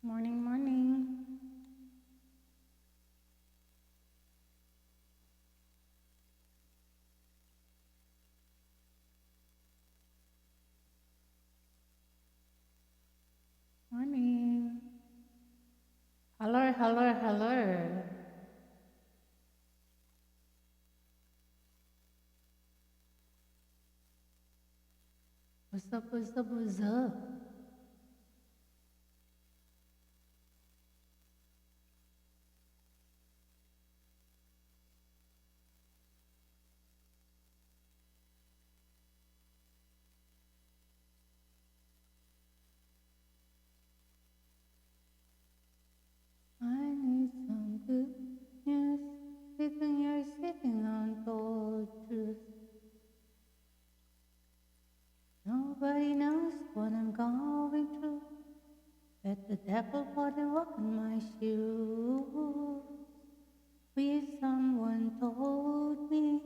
Morning, morning. Morning. Hello, hello, hello. What's up, what's up, what's up? I need some good news. Sitting here, sitting on cold truth. Nobody knows what I'm going through. But the devil wanna walk in my shoes. Wish someone told me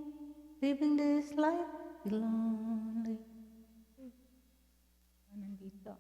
living this life is lonely. Nandito.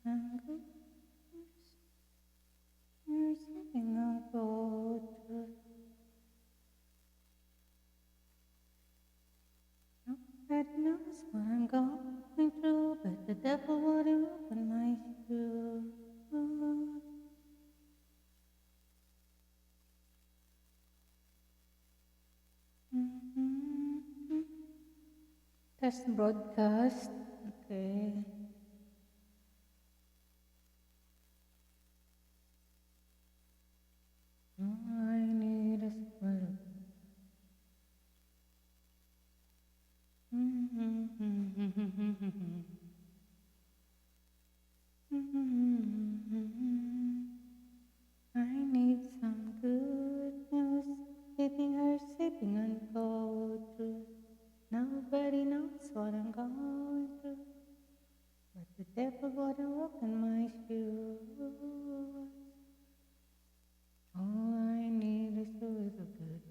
I'm good. You're sitting on cold. Nobody knows what I'm going through, but the devil wouldn't open my shoes. Mm-hmm. Test broadcast. Okay. All I need is sweat. I need some good news. Sitting here, sipping on cold truth. Nobody knows what I'm going through, but the devil wouldn't walk in my shoes. All I need is a little good.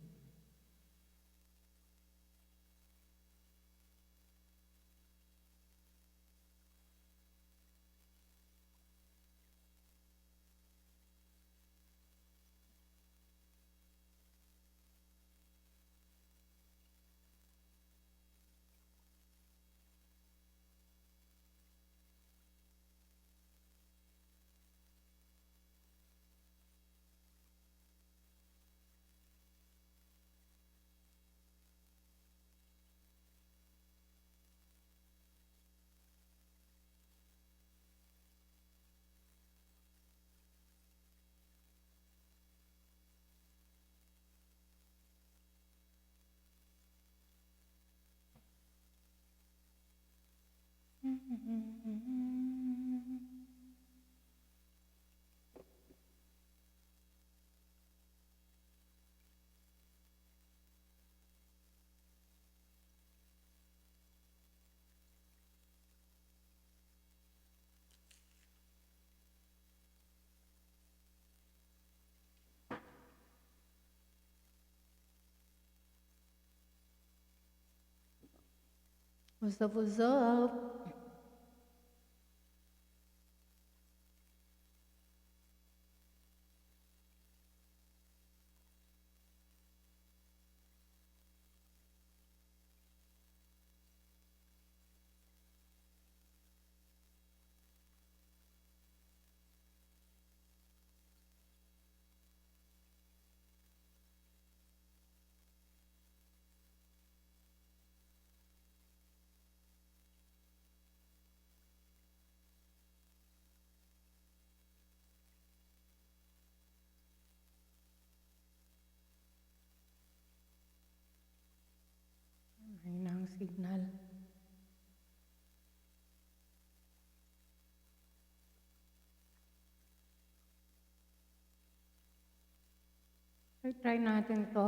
What's up, what's up? Ayun ang signal. Try natin to.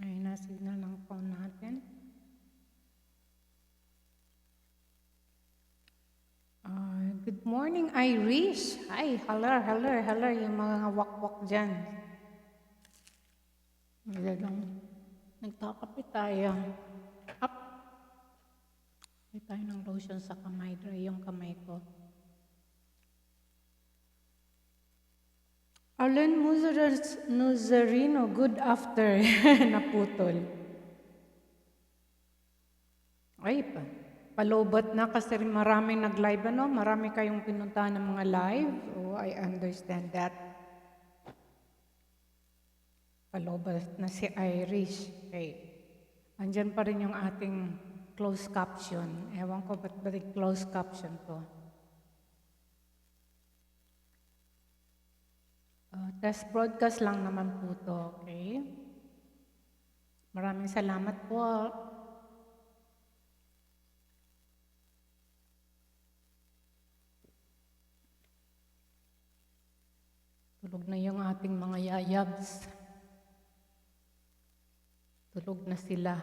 Ayun na signal ng phone natin. Good morning, Irish. Hi, hello, yung mga wakwak dyan. Nagkakape tayo. Up. May tayo ng lotion sa kamay. Dry yung kamay ko. Arlen Nuzarino, good after. Naputol. Ay, palobat na kasi maraming nag-live, ano? Marami kayong pinuntahan ng mga live. Oh, I understand that. Palobat na si Irish. Okay. Andyan pa rin yung ating closed caption. Ewan ko ba't closed caption to. Test broadcast lang naman po to, okay? Maraming salamat po. Tulog na yung ating mga yayabs. Tulog na sila.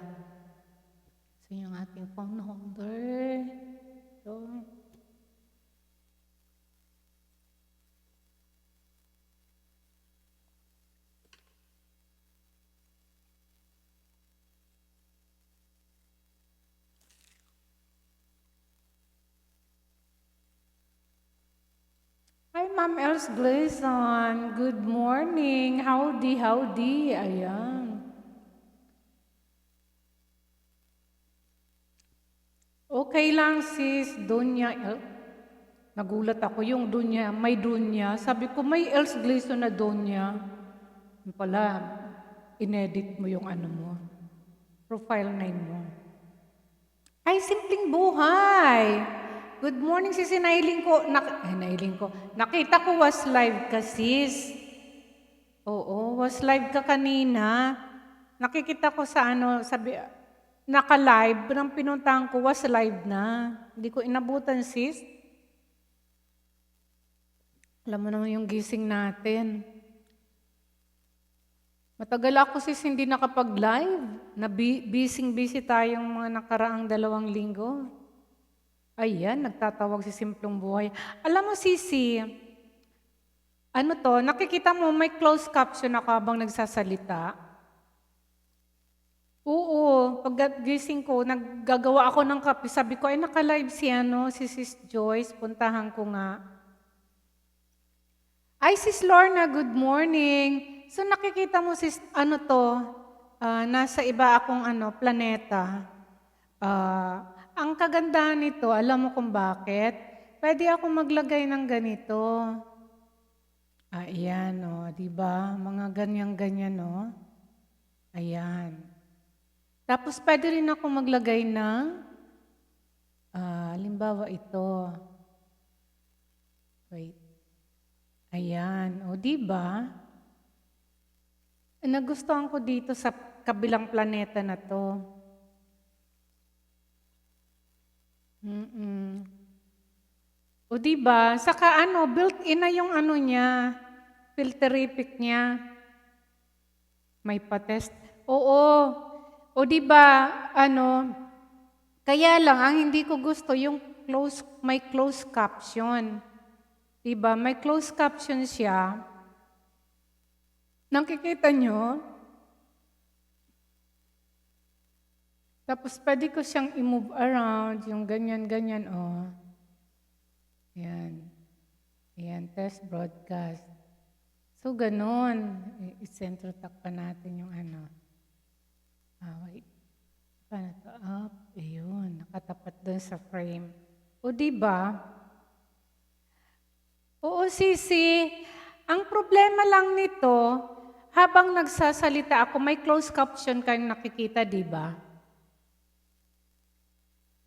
So yung ating phone holder. So, hi, Ma'am Els Gleason. Good morning. Howdy. Ayan. Okay lang, sis. Dunya. Nagulat ako yung Dunya. May Dunya. Sabi ko, may Els Gleason na Dunya. Yung pala, inedit mo yung ano mo. Profile name mo. Ay, simpleng buhay. Good morning, sis. Nailing ko. Nakita ko was live ka, sis. Oo, was live ka kanina. Nakikita ko sa naka-live. Nang pinuntahan ko, was live na. Hindi ko inabutan, sis. Alam mo naman yung gising natin. Matagal ako, sis, hindi nakapag-live. Busy tayong mga nakaraang 2 linggo. Ayan, nagtatawag si Simplong Buhay. Alam mo, Sisi, nakikita mo may closed caption ako habang nagsasalita? Oo, pag gising ko, naggagawa ako ng kape. Sabi ko, ay naka-live si Sis Joyce, puntahan ko nga. Ay, Sis Lorna, good morning. So nakikita mo, sis, nasa iba akong planeta. Ang kagandahan nito, alam mo kung bakit? Pwede ako maglagay ng ganito. Ayan, di ba? Mga ganyan-ganyan, Ayan. Tapos pwede rin ako maglagay ng, halimbawa ito. Wait. Ayan, di ba? Nagustuhan ko dito sa kabilang planeta na to. O diba? Saka built-in na yung niya, filterific niya. May patest. Oo. O diba, kaya lang, ang hindi ko gusto, yung may closed caption. Diba? May closed caption siya. Nakikita nyo? Tapos pwede ko siyang i-move around, yung ganyan-ganyan, Ayan, test broadcast. So, ganun. I-center tuck pa natin yung wait. Paano to? Up. Ayun, nakatapat doon sa frame. O, diba? Oo, Sisi. Ang problema lang nito, habang nagsasalita ako, may closed caption kayong nakikita, diba?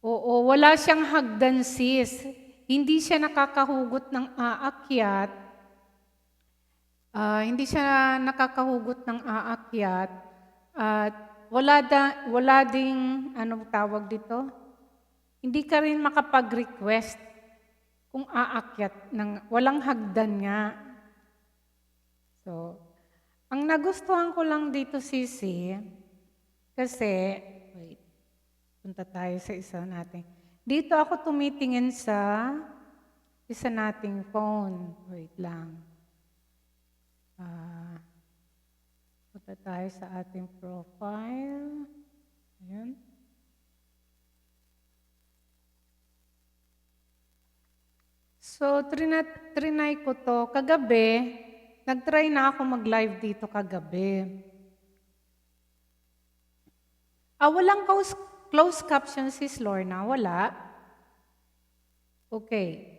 Oo, wala siyang hagdan, sis. Hindi siya nakakahugot ng aakyat. Hindi siya nakakahugot ng aakyat at wala ding anong tawag dito? Hindi ka rin makapag-request kung aakyat ng walang hagdan nga. So, ang nagustuhan ko lang dito, Sisi, kasi, wait, punta tayo sa isa natin. Dito ako tumitingin sa isa nating phone. Wait lang. Punta tayo sa ating profile. Ayan. So, trinay ko to. Kagabi, nag-try na ako mag-live dito kagabi. Walang closed caption sis Lorna. Wala. Okay.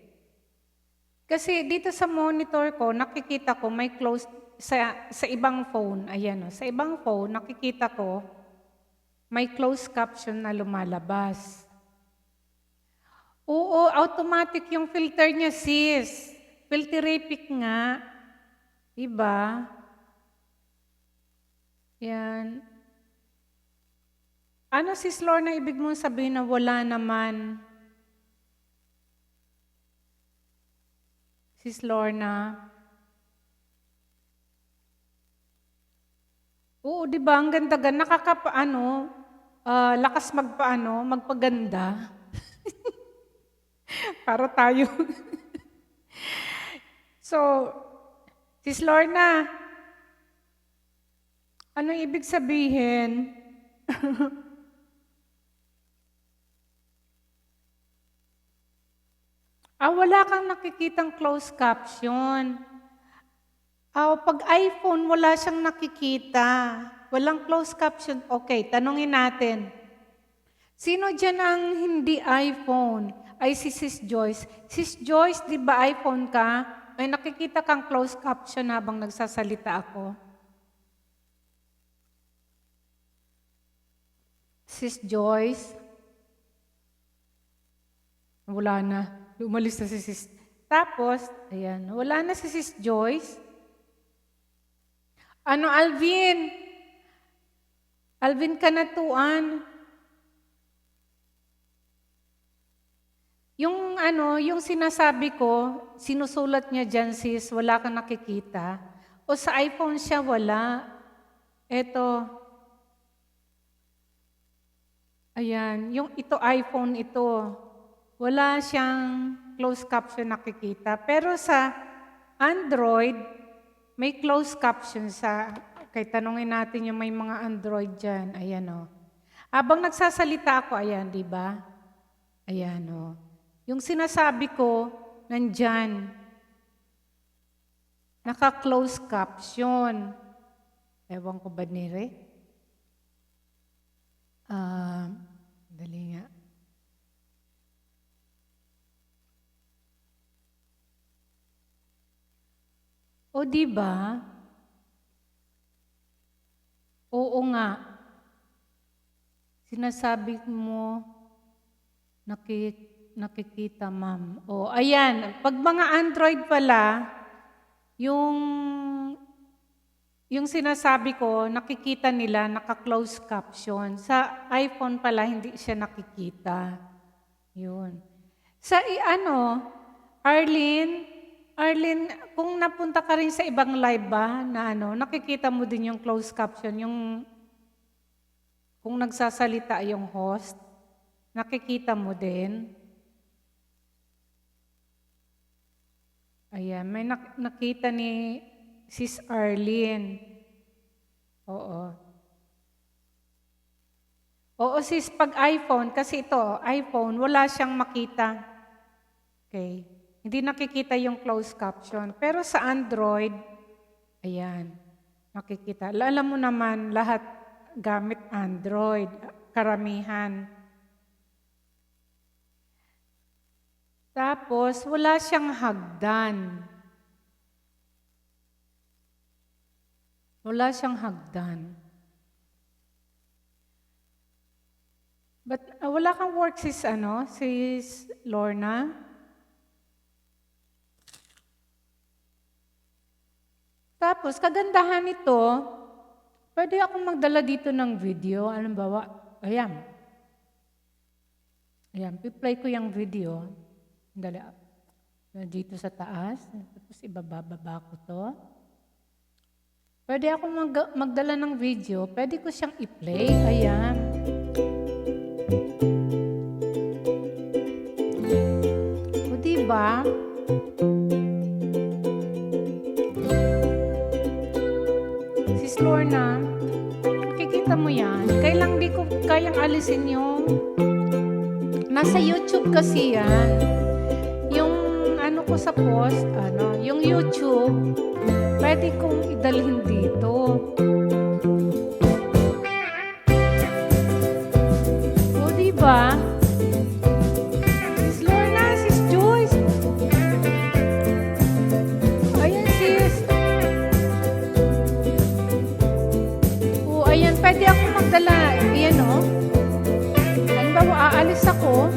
Kasi dito sa monitor ko, nakikita ko may closed sa ibang phone. Ayan o. Sa ibang phone, nakikita ko may closed caption na lumalabas. Oo, automatic yung filter niya, sis. Filterific nga. Diba? Yan. Ano, sis Lorna, ibig mong sabihin na wala naman? Sis Lorna? Oo, diba? Ang ganda-ganda. Lakas magpaganda. Para tayo. So, sis Lorna, ano ibig sabihin? Wala kang nakikitang closed caption. Pag iPhone, wala siyang nakikita. Walang closed caption. Okay, tanungin natin. Sino dyan ang hindi iPhone? Ay si Sis Joyce. Sis Joyce, di ba iPhone ka? May nakikita kang closed caption habang nagsasalita ako. Sis Joyce. Wala na. Umalis na si Sis. Tapos, ayan, wala na si Sis Joyce. Alvin? Alvin Kanatuan. Yung sinasabi ko, sinusulat niya dyan, sis, wala kang nakikita. O sa iPhone siya, wala. Eto. Ayan, ito iPhone ito. Wala siyang closed caption nakikita. Pero sa Android, may closed caption sa... Okay, tanungin natin yung may mga Android dyan. Ayan o. Habang nagsasalita ako, ayan, di ba? Ayan o. Yung sinasabi ko, nandyan. Naka-close caption. Ewan ko ba nire? Dali nga. O di ba? Oo nga. Sinasabi mo, nakikita, ma'am. O, ayan. Pag mga Android pala, yung sinasabi ko, nakikita nila, naka-close caption. Sa iPhone pala, hindi siya nakikita. Yun. Sa Arlene, kung napunta ka rin sa ibang live ba, na nakikita mo din yung close caption, kung nagsasalita yung host, nakikita mo din. Ayan, may nakita ni Sis Arlene. Oo. Oo, sis, pag iPhone, kasi ito, iPhone, wala siyang makita. Okay. Hindi nakikita yung closed caption. Pero sa Android, ayan, nakikita. Alam mo naman, lahat gamit Android, karamihan. Tapos, wala siyang hagdan. Wala siyang hagdan. But wala kang work, sis Lorna? Tapos, kagandahan nito, pwede akong magdala dito ng video. Halimbawa, ayan. Ayan, piplay ko yung video. Dali, dito sa taas. Tapos, ibababa ko to. Pwede akong magdala ng video. Pwede ko siyang i-play. Ayan. O, diba? Sis Lorna, makikita mo yan. Kailang di ko kayang alisin yung nasa YouTube kasi yan. Yung ano ko sa post, yung YouTube, pwede kong idalhin dito. O, diba? Sis Lorna, Sis Joyce. Ayan, sis. O, ayan, pwede akong magdala. Ayan, o. Halimbawa, aalis ako.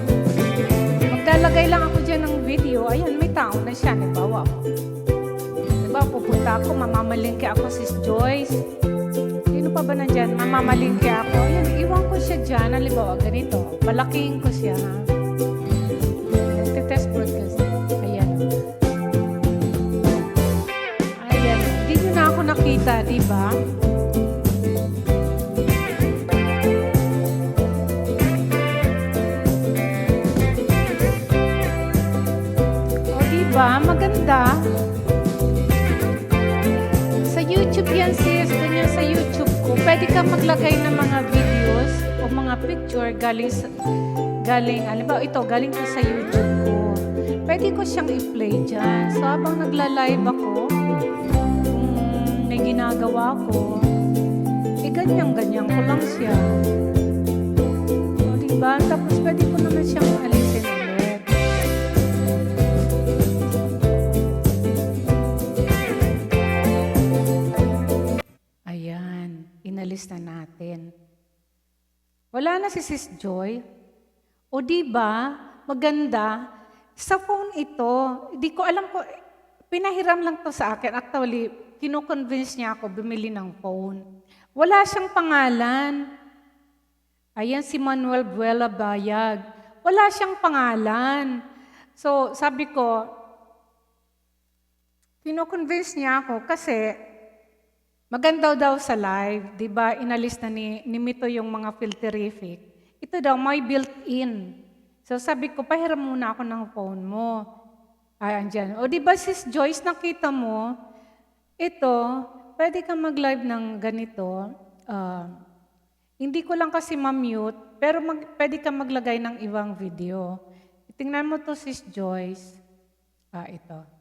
Maglalagay lang ako dyan ng video. Ayan, may tao na siya. Halimbawa, pupunta ako, mamamalingke ako, Sis Joyce. Sino pa ba nandyan? Mamamalingke ako. Ayan, iwan ko siya dyan. Halimbawa, ganito. Malaking ko siya, ha? Test broadcast. Ayan. Ayan. Hindi nyo na ako nakita, di ba? O, di ba? Maganda. YouTube yan, sis. Ganyan sa YouTube ko. Pwede ka maglagay ng mga videos o mga picture galing, alam ito, galing ko sa YouTube ko. Pwede ko siyang i-play dyan. So, habang nagla-live ako, kung may ginagawa ko, ganyan-ganyan ko lang siya. O, diba? Tapos, pwede ko naman siyang alisin ulit. Inalis na natin. Wala na si Sis Joy. O diba, maganda. Sa phone ito, di ko alam ko, pinahiram lang to sa akin. Actually, kino-convince niya ako bumili ng phone. Wala siyang pangalan. Ayan si Manuel Buela Bayag. Wala siyang pangalan. So, sabi ko, kino-convince niya ako kasi maganda daw sa live, di ba? Inalis na ni Mito yung mga filterific. Ito daw, may built-in. So sabi ko, pahiram muna ako ng phone mo. Ay, andyan. O di ba, Sis Joyce, nakita mo, ito, pwede ka mag-live ng ganito. Hindi ko lang kasi ma-mute, pero pwede ka maglagay ng ibang video. Tingnan mo to, Sis Joyce. Ito.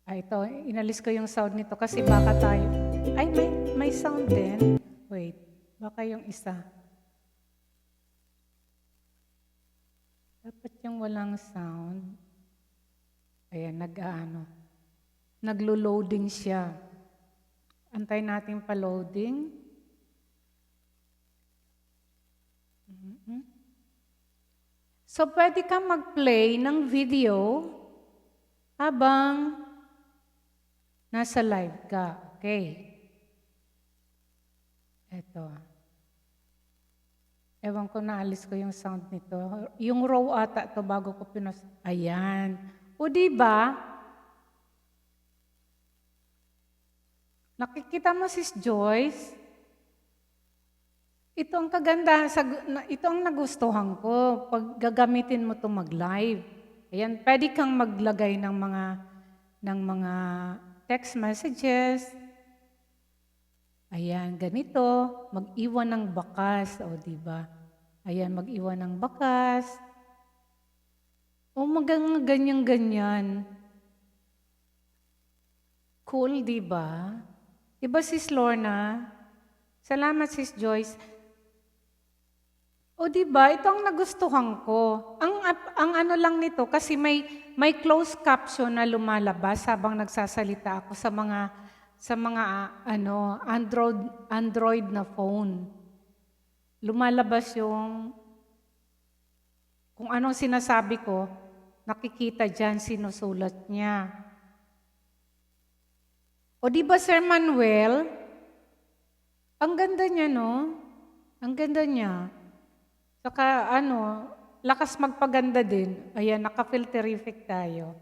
Ito, inalis ko yung sound nito kasi baka tayo. Ay, may sound din. Wait, baka yung isa. Dapat yung walang sound. Ayan, naglo-loading siya. Antay natin pa-loading. So, pwede ka mag-play ng video habang nasa live ka. Okay. Ito. Ewan ko, naalis ko yung sound nito. Yung raw ata to bago ko pinos. Ayan. O diba? Nakikita mo, Sis Joyce? Ito ang kagandahan, ito ang nagustuhan ko pag gagamitin mo to mag-live. Ayan, pwede kang maglagay ng mga text messages. Ayan, ganito, mag-iwan ng bakas, o diba? Ayan, mag-iwan ng bakas. O ganyan-ganyan. Cool, diba? Diba, Sis Lorna? Salamat, Sis Joyce. O diba, ito ang nagustuhan ko. Ang ano lang nito, kasi may closed caption na lumalabas habang nagsasalita ako sa mga Android na phone. Lumalabas yung kung anong sinasabi ko, nakikita dyan, sinusulat niya. O di ba Sir Manuel? Ang ganda niya, no? Ang ganda niya. Saka lakas magpaganda din. Ayan, naka-filterific tayo.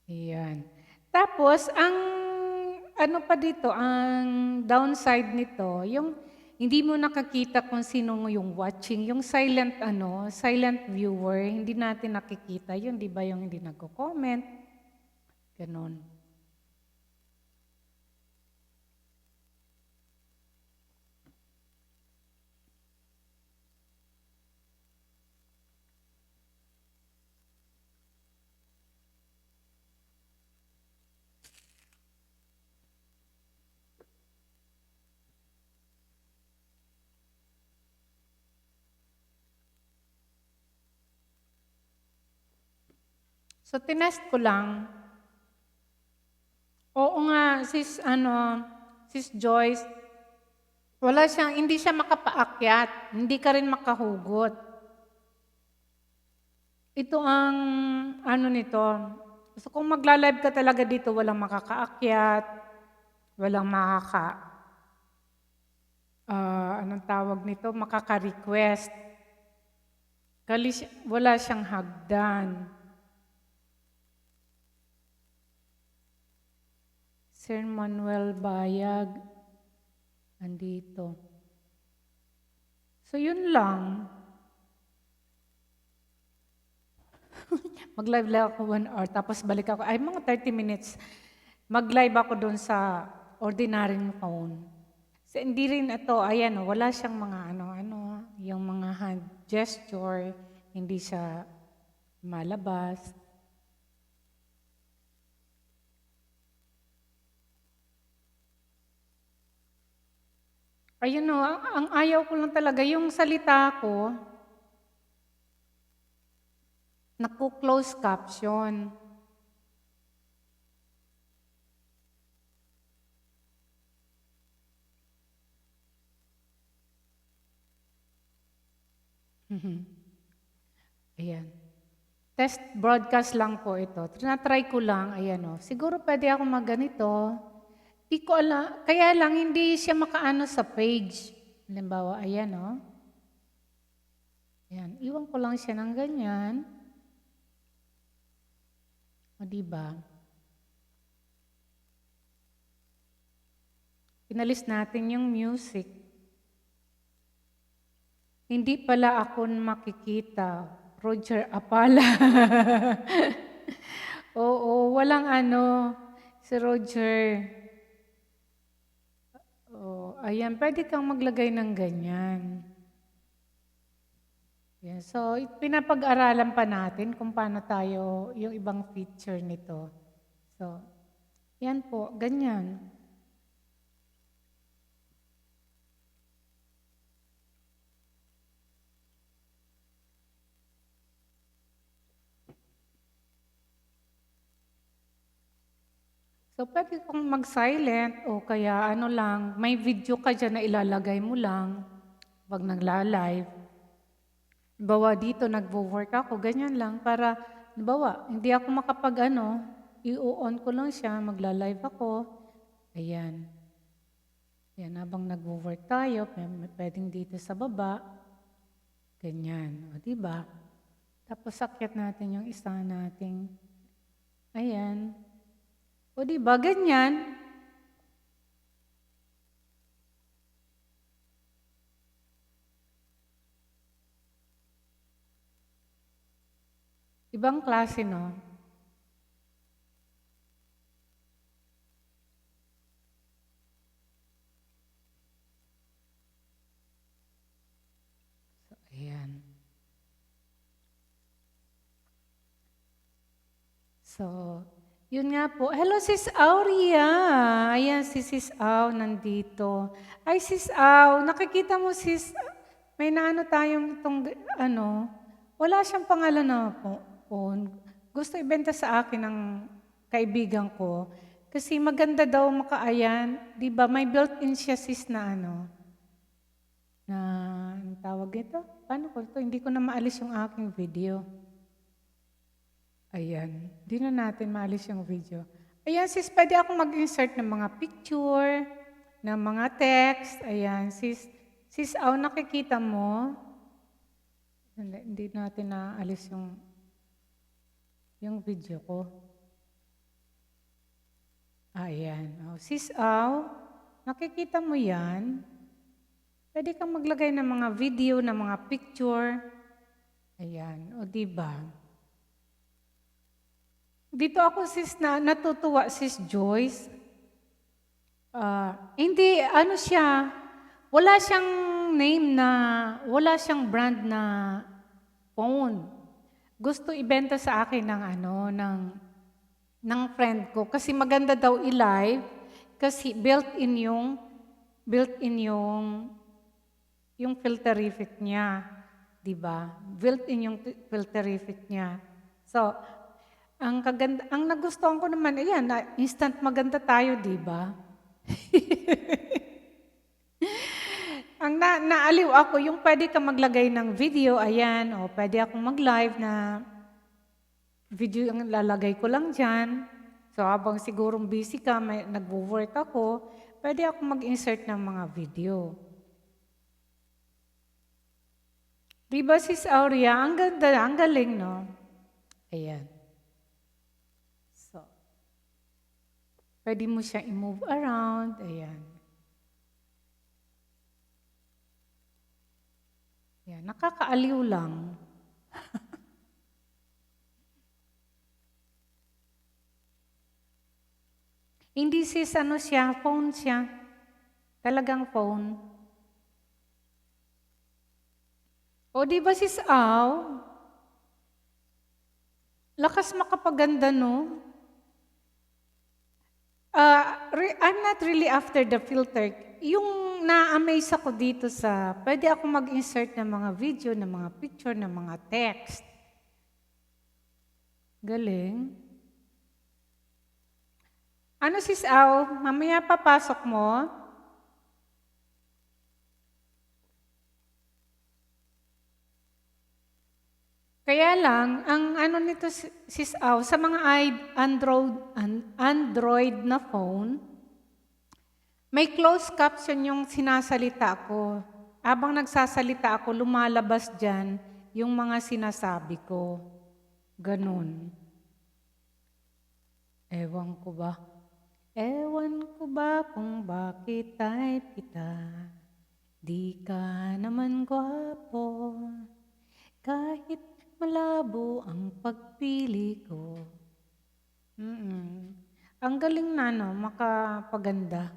Ayan. Tapos, ang ano pa dito, ang downside nito, yung hindi mo nakakita kung sino yung watching, yung silent viewer, hindi natin nakikita yun, di ba yung hindi nagko-comment, ganon. So, tinest ko lang. Oo nga, sis Joyce, hindi siya makapaakyat, hindi ka rin makahugot. Ito ang nito. So kung magla-live ka talaga dito, walang makakaakyat, walang anong tawag nito, makaka-request. Wala siyang hagdan. Sir Manuel Bayag, andito. So yun lang. Mag-live lang ako 1 hour, tapos balik ako, mga 30 minutes. Mag-live ako doon sa ordinaryong phone. So, hindi rin ito, wala siyang mga yung mga hand gesture, hindi siya malabas. Ayun ang ayaw ko lang talaga, yung salita ko, naku-close caption. Ayan. Test broadcast lang po ito. Tinatry ko lang, siguro pwede ako magganito. Di ko alam, kaya lang hindi siya makaano sa page. Halimbawa, ayan. Ayan, iwan ko lang siya ng ganyan. O diba? Pinalis natin yung music. Hindi pala ako makikita. Roger Apala. Oo, walang si Roger. Ayan, pwede kang maglagay ng ganyan. Yeah, so, pinapag-aralan pa natin kung paano tayo, yung ibang feature nito. So, yan po, ganyan. So, pwede kong mag-silent o kaya may video ka dyan na ilalagay mo lang pag nagla-live. Bawa dito, nagvo-work ako, ganyan lang para, hindi ako i-on ko lang siya, magla-live ako. Ayan. Ayan, habang nagvo-work tayo, pwedeng dito sa baba. Ganyan. O, diba? Tapos, akyat natin yung isa nating, ayan. O diba, ganyan. Ibang klase, no? So, ayan. So, yun nga po. Hello, Sis Aurea. Ayan, si Sis Au nandito. Ay, Sis Au, nakikita mo, Sis, may tayong wala siyang pangalan na phone. Gusto ibenta sa akin ng kaibigan ko. Kasi maganda daw makaayan. Di ba? May built-in siya sis na anong tawag ito? Paano ko ito? Hindi ko na maalis yung aking video. Ayan. Di na natin maalis yung video. Ayan sis, pwede akong mag-insert ng mga picture, ng mga text. Ayan sis. Sis, nakikita mo? Hindi natin naalis yung video ko. Ayan. Sis, nakikita mo yan? Pwede kang maglagay ng mga video, ng mga picture. Ayan. O, diba? Dito ako, sis, natutuwa, sis Joyce. Hindi, siya, wala siyang name wala siyang brand na phone. Gusto ibenta sa akin ng friend ko. Kasi maganda daw i-live. Kasi built-in yung filterific niya. Diba? Built-in yung filterific niya. So, ang nagustuhan ko naman, ayan, instant maganda tayo, diba? Ang naaliw ako, yung pwede ka maglagay ng video, ayan, o pwede akong mag-live na video ang lalagay ko lang dyan. So, habang sigurong busy ka, nagwo-work ako, pwede akong mag-insert ng mga video. Diba, sis Aurea? Ang ganda, ang galing, no? Ayan. So, pwede mo siya i-move around. Ayan. Ayan. Nakakaaliw lang. Hindi sis, siya, phone siya. Talagang phone. O, di ba sis lakas makapaganda, no? I'm not really after the filter. Yung na-amaze ako dito pwede ako mag-insert ng mga video, ng mga picture, ng mga text. Galing. Sis mamaya papasok mo? Kaya lang, ang nito sis sa mga Android na phone, may closed caption yung sinasalita ko. Habang nagsasalita ako, lumalabas dyan yung mga sinasabi ko. Ganun. Ewan ko ba kung bakit type kita? Di ka naman gwapo. Kahit malabo ang pagpili ko. Ang galing na, makapaganda.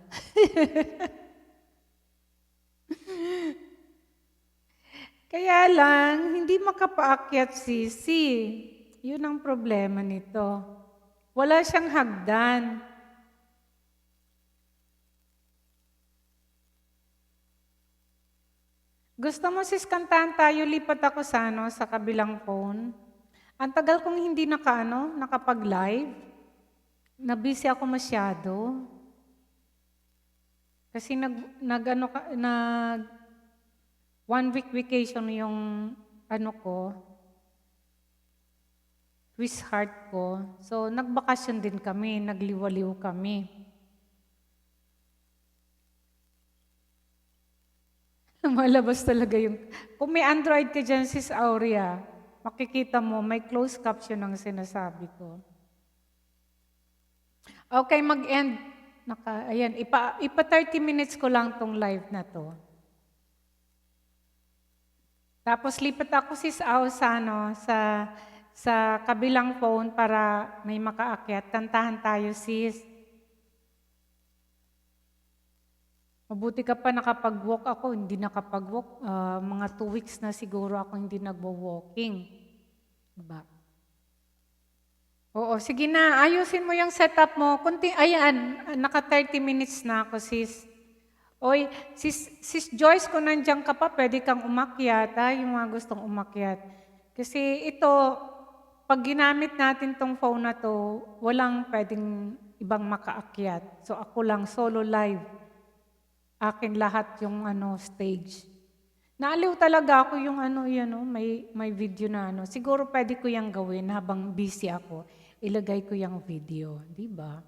Kaya lang, hindi makapaakyat sisi. Yun ang problema nito. Wala siyang hagdan. Gusto mo sis kantahan tayo, lipat ako sa kabilang phone. Ang tagal kong hindi nakapag-live. Nabusy ako masyado. Kasi nag 1 week vacation yung sweetheart ko. So nagbakasyon din kami, nagliwaliw kami. Lumalabas talaga kung may Android ka dyan, sis Aurea, makikita mo, may closed caption ang sinasabi ko. Okay, mag-end. Ayan, ipa 30 minutes ko lang tong live na to. Tapos lipat ako sis sa kabilang phone para may makaakyat. Kantahan tayo sis. Mabuti ka pa nakapag-walk ako, hindi nakapag-walk. Mga 2 weeks na siguro ako hindi nagwo-walking. Diba? Oo, sige na, ayusin mo yung setup mo. Ayan, naka 30 minutes na ako, sis. Oy, sis Joyce, kung nandiyan ka pa, pwede kang umakyat, yung mga gustong umakyat. Kasi ito, pag ginamit natin tong phone na to, walang pwedeng ibang makaakyat. So ako lang, solo live. Akin lahat yung stage. Naaliw talaga ako yung may video na Siguro pwede ko yung gawin habang busy ako. Ilagay ko yung video, di ba?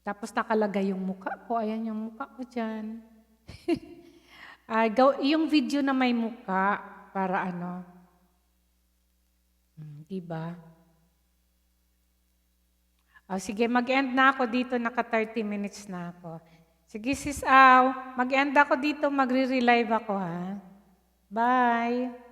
Tapos nakalagay yung mukha ko. Ayan yung mukha ko dyan. Yung video na may mukha para di ba? Sige, mag-end na ako dito. Naka 30 minutes na ako. Sige, sis Aw. Mag-end ako dito. Magre-relive ako, ha? Bye.